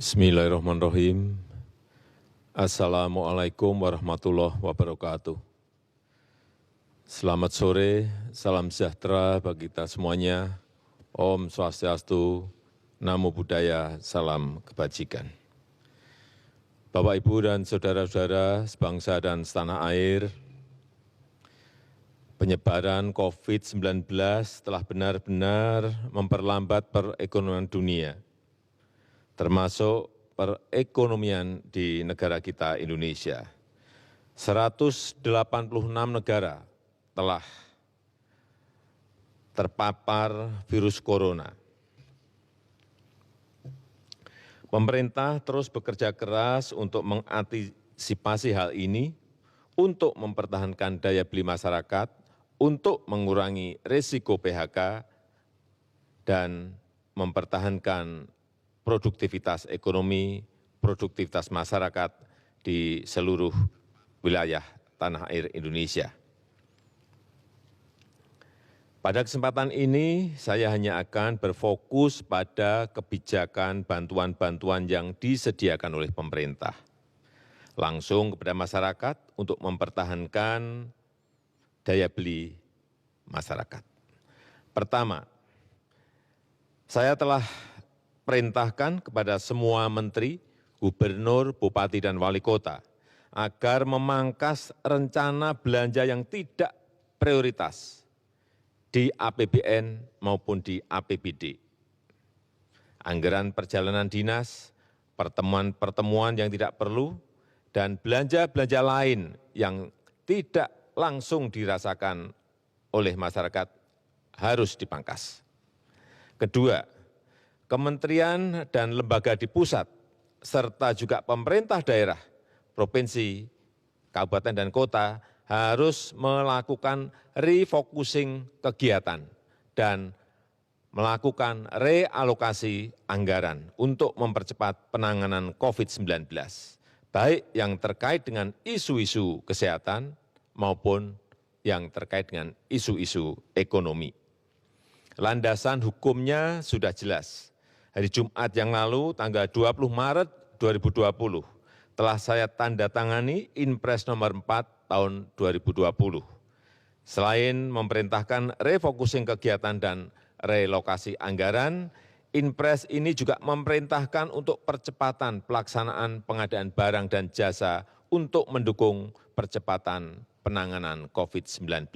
Bismillahirrahmanirrahim. Assalamualaikum warahmatullahi wabarakatuh. Selamat sore, salam sejahtera bagi kita semuanya. Om Swastiastu, Namo Buddhaya, salam kebajikan. Bapak, Ibu, dan saudara-saudara sebangsa dan setanah air, penyebaran COVID-19 telah benar-benar memperlambat perekonomian dunia, termasuk perekonomian di negara kita Indonesia. 186 negara telah terpapar virus corona. Pemerintah terus bekerja keras untuk mengantisipasi hal ini, untuk mempertahankan daya beli masyarakat, untuk mengurangi risiko PHK, dan mempertahankan produktivitas ekonomi, produktivitas masyarakat di seluruh wilayah tanah air Indonesia. Pada kesempatan ini, saya hanya akan berfokus pada kebijakan bantuan-bantuan yang disediakan oleh pemerintah, langsung kepada masyarakat untuk mempertahankan daya beli masyarakat. Pertama, saya telah perintahkan kepada semua menteri, gubernur, bupati, dan wali kota agar memangkas rencana belanja yang tidak prioritas di APBN maupun di APBD. Anggaran perjalanan dinas, pertemuan-pertemuan yang tidak perlu, dan belanja-belanja lain yang tidak langsung dirasakan oleh masyarakat harus dipangkas. Kedua, kementerian dan lembaga di pusat, serta juga pemerintah daerah, provinsi, kabupaten, dan kota harus melakukan refocusing kegiatan dan melakukan realokasi anggaran untuk mempercepat penanganan COVID-19, baik yang terkait dengan isu-isu kesehatan maupun yang terkait dengan isu-isu ekonomi. Landasan hukumnya sudah jelas. Hari Jumat yang lalu, tanggal 20 Maret 2020, telah saya tanda tangani Inpres nomor 4 tahun 2020. Selain memerintahkan refocusing kegiatan dan relokasi anggaran, Inpres ini juga memerintahkan untuk percepatan pelaksanaan pengadaan barang dan jasa untuk mendukung percepatan penanganan COVID-19.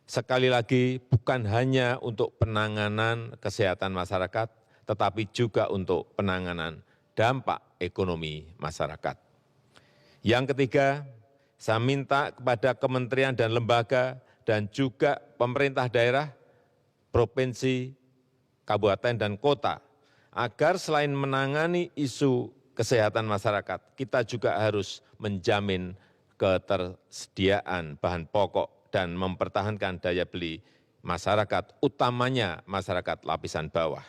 Sekali lagi, bukan hanya untuk penanganan kesehatan masyarakat, tetapi juga untuk penanganan dampak ekonomi masyarakat. Yang ketiga, saya minta kepada kementerian dan lembaga dan juga pemerintah daerah, provinsi, kabupaten, dan kota, agar selain menangani isu kesehatan masyarakat, kita juga harus menjamin ketersediaan bahan pokok dan mempertahankan daya beli masyarakat, utamanya masyarakat lapisan bawah.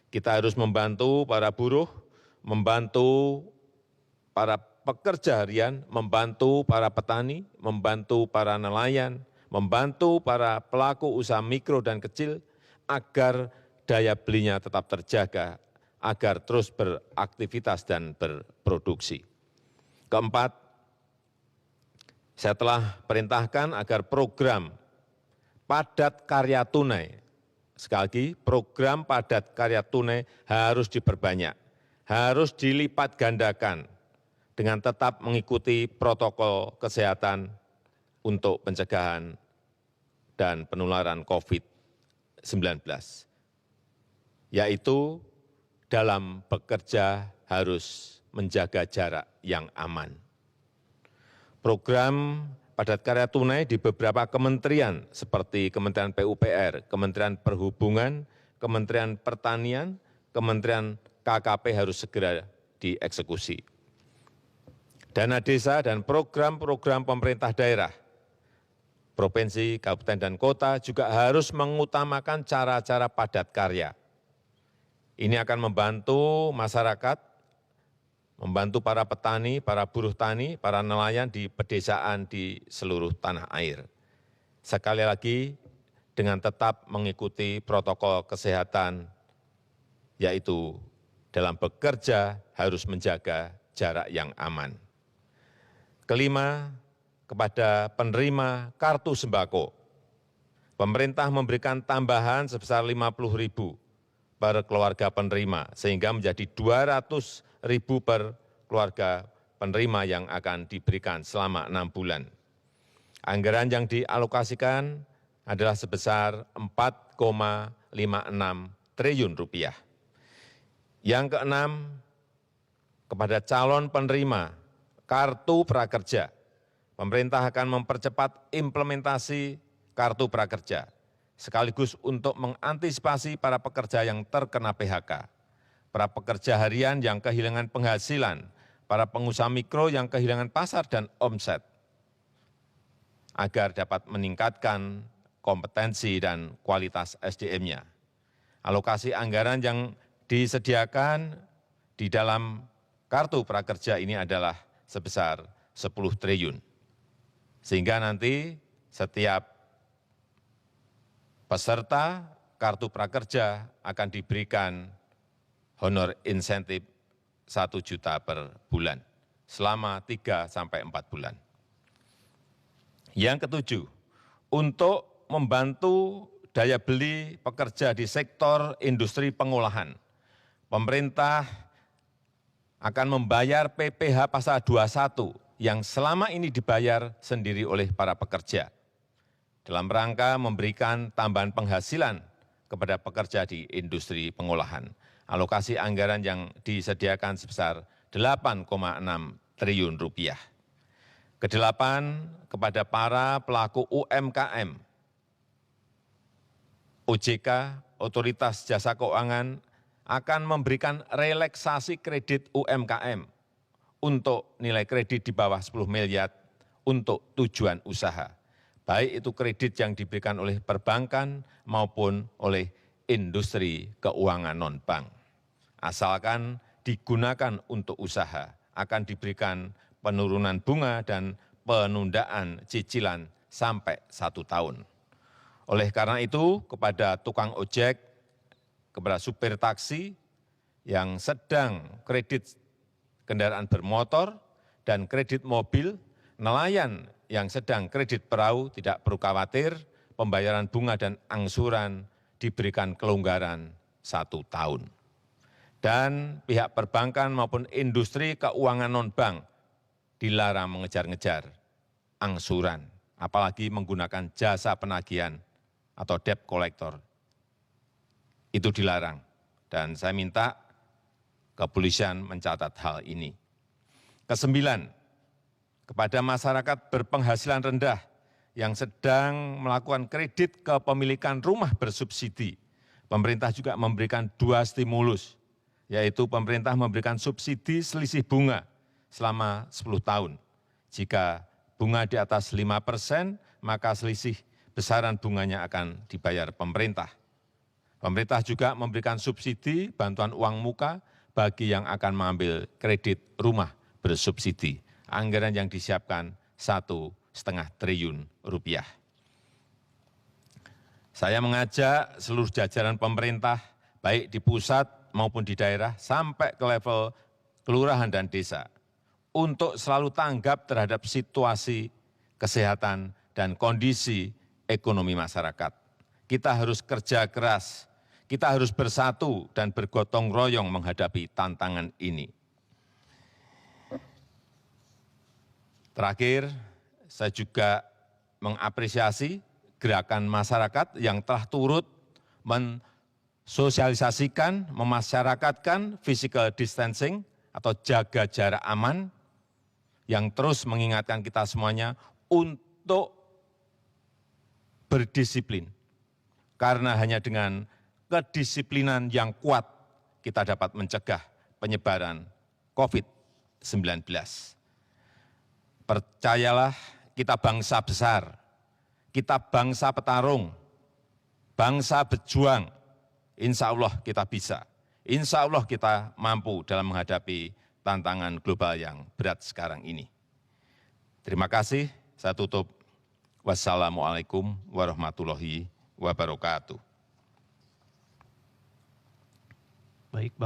Kita harus membantu para buruh, membantu para pekerja harian, membantu para petani, membantu para nelayan, membantu para pelaku usaha mikro dan kecil, agar daya belinya tetap terjaga, agar terus beraktivitas dan berproduksi. Keempat, saya telah perintahkan agar program padat karya tunai, sekali lagi, program padat karya tunai harus diperbanyak, harus dilipat gandakan dengan tetap mengikuti protokol kesehatan untuk pencegahan dan penularan COVID-19, yaitu dalam bekerja harus menjaga jarak yang aman. Program padat karya tunai di beberapa kementerian seperti Kementerian PUPR, Kementerian Perhubungan, Kementerian Pertanian, Kementerian KKP harus segera dieksekusi. Dana desa dan program-program pemerintah daerah, provinsi, kabupaten, dan kota juga harus mengutamakan cara-cara padat karya. Ini akan membantu masyarakat, membantu para petani, para buruh tani, para nelayan di pedesaan di seluruh tanah air. Sekali lagi, dengan tetap mengikuti protokol kesehatan, yaitu dalam bekerja harus menjaga jarak yang aman. Kelima, kepada penerima kartu sembako, pemerintah memberikan tambahan sebesar 50.000 per keluarga penerima, sehingga menjadi 200.000 per keluarga penerima yang akan diberikan selama 6 bulan. Anggaran yang dialokasikan adalah sebesar 4,56 triliun rupiah. Yang keenam, kepada calon penerima kartu prakerja, pemerintah akan mempercepat implementasi kartu prakerja, sekaligus untuk mengantisipasi para pekerja yang terkena PHK, para pekerja harian yang kehilangan penghasilan, para pengusaha mikro yang kehilangan pasar dan omset, agar dapat meningkatkan kompetensi dan kualitas SDM-nya. Alokasi anggaran yang disediakan di dalam kartu prakerja ini adalah sebesar 10 triliun. Sehingga nanti setiap peserta kartu prakerja akan diberikan honor insentif 1 juta per bulan selama 3 sampai 4 bulan. Yang ketujuh, untuk membantu daya beli pekerja di sektor industri pengolahan, pemerintah akan membayar PPh pasal 21 yang selama ini dibayar sendiri oleh para pekerja, dalam rangka memberikan tambahan penghasilan kepada pekerja di industri pengolahan. Alokasi anggaran yang disediakan sebesar 8,6 triliun rupiah. Kedelapan, kepada para pelaku UMKM, OJK, Otoritas Jasa Keuangan, akan memberikan relaksasi kredit UMKM untuk nilai kredit di bawah 10 miliar untuk tujuan usaha, baik itu kredit yang diberikan oleh perbankan maupun oleh industri keuangan non-bank. Asalkan digunakan untuk usaha, akan diberikan penurunan bunga dan penundaan cicilan sampai 1 tahun. Oleh karena itu, kepada tukang ojek, kepada supir taksi yang sedang kredit kendaraan bermotor dan kredit mobil, nelayan yang sedang kredit perahu tidak perlu khawatir, pembayaran bunga dan angsuran diberikan kelonggaran 1 tahun. Dan pihak perbankan maupun industri keuangan non-bank dilarang mengejar-ngejar angsuran, apalagi menggunakan jasa penagihan atau debt collector. Itu dilarang, dan saya minta kepolisian mencatat hal ini. Kesembilan, kepada masyarakat berpenghasilan rendah yang sedang melakukan kredit kepemilikan rumah bersubsidi, pemerintah juga memberikan 2 stimulus, yaitu pemerintah memberikan subsidi selisih bunga selama 10 tahun. Jika bunga di atas 5%, maka selisih besaran bunganya akan dibayar pemerintah. Pemerintah juga memberikan subsidi bantuan uang muka bagi yang akan mengambil kredit rumah bersubsidi. Anggaran yang disiapkan 1,5 triliun rupiah. Saya mengajak seluruh jajaran pemerintah, baik di pusat maupun di daerah, sampai ke level kelurahan dan desa, untuk selalu tanggap terhadap situasi kesehatan dan kondisi ekonomi masyarakat. Kita harus kerja keras, kita harus bersatu dan bergotong royong menghadapi tantangan ini. Terakhir, saya juga mengapresiasi gerakan masyarakat yang telah turut mensosialisasikan, memasyarakatkan physical distancing atau jaga jarak aman, yang terus mengingatkan kita semuanya untuk berdisiplin. Karena hanya dengan kedisiplinan yang kuat, kita dapat mencegah penyebaran COVID-19. Percayalah, kita bangsa besar, kita bangsa petarung, bangsa berjuang. Insya Allah kita bisa, insya Allah kita mampu dalam menghadapi tantangan global yang berat sekarang ini. Terima kasih, saya tutup. Wassalamualaikum warahmatullahi wabarakatuh. Baik,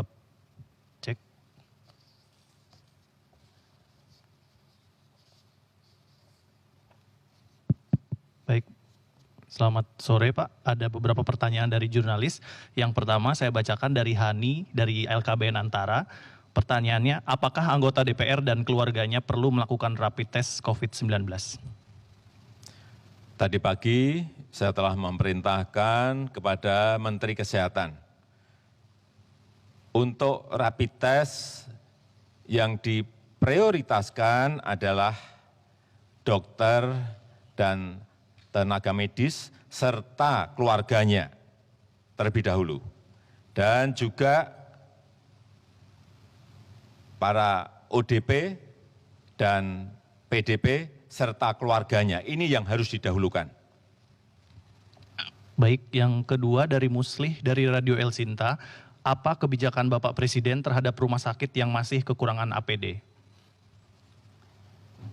Baik, selamat sore Pak. Ada beberapa pertanyaan dari jurnalis. Yang pertama saya bacakan dari Hani dari LKBN Antara. Pertanyaannya, apakah anggota DPR dan keluarganya perlu melakukan rapid test COVID-19? Tadi pagi saya telah memerintahkan kepada Menteri Kesehatan untuk rapid test yang diprioritaskan adalah dokter dan tenaga medis serta keluarganya terlebih dahulu. Dan juga para ODP dan PDP serta keluarganya. Ini yang harus didahulukan. Baik, yang kedua dari Muslih dari Radio El Sinta, apa kebijakan Bapak Presiden terhadap rumah sakit yang masih kekurangan APD?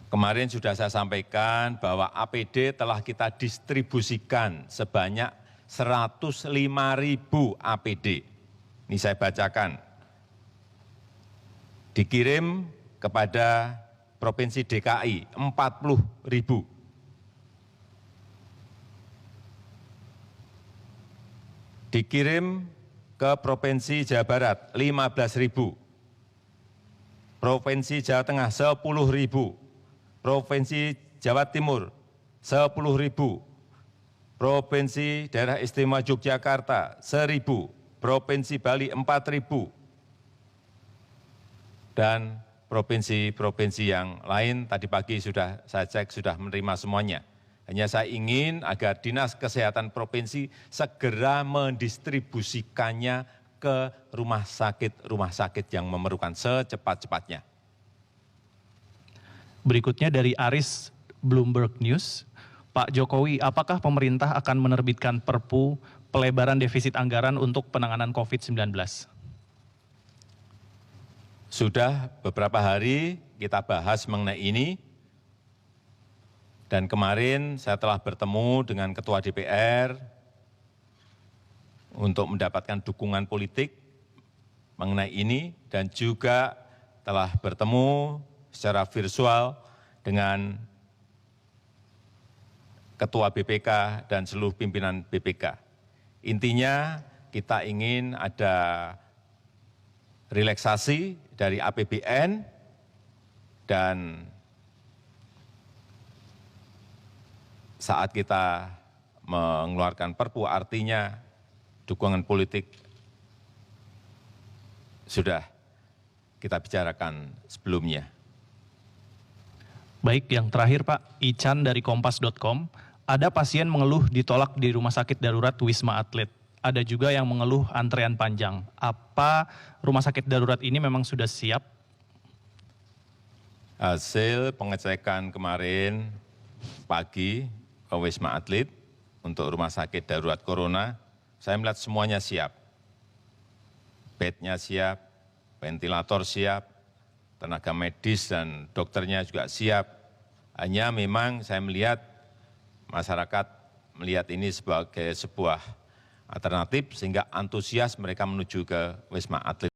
Kemarin sudah saya sampaikan bahwa APD telah kita distribusikan sebanyak 105.000 APD. Ini saya bacakan. Dikirim kepada Provinsi DKI 40.000. Dikirim ke Provinsi Jawa Barat 15.000. Provinsi Jawa Tengah 10.000. Provinsi Jawa Timur 10.000. Provinsi Daerah Istimewa Yogyakarta 1.000. Provinsi Bali 4.000. Dan provinsi-provinsi yang lain tadi pagi sudah saya cek sudah menerima semuanya. Hanya saya ingin agar Dinas Kesehatan Provinsi segera mendistribusikannya ke rumah sakit yang memerlukan secepat-cepatnya. Berikutnya dari Aris Bloomberg News, Pak Jokowi, apakah pemerintah akan menerbitkan Perpu pelebaran defisit anggaran untuk penanganan COVID-19? Sudah beberapa hari kita bahas mengenai ini, dan kemarin saya telah bertemu dengan Ketua DPR untuk mendapatkan dukungan politik mengenai ini, dan juga telah bertemu secara virtual dengan Ketua BPK dan seluruh pimpinan BPK. Intinya kita ingin ada relaksasi dari APBN dan saat kita mengeluarkan Perpu artinya dukungan politik sudah kita bicarakan sebelumnya. Baik, yang terakhir Pak, Ican dari Kompas.com, ada pasien mengeluh ditolak di rumah sakit darurat Wisma Atlet. Ada juga yang mengeluh antrean panjang. Apa rumah sakit darurat ini memang sudah siap? Hasil pengecekan kemarin pagi ke Wisma Atlet untuk rumah sakit darurat corona, saya melihat semuanya siap. Bednya siap, ventilator siap, tenaga medis dan dokternya juga siap. Hanya memang saya melihat masyarakat melihat ini sebagai sebuah alternatif sehingga antusias mereka menuju ke Wisma Atlet.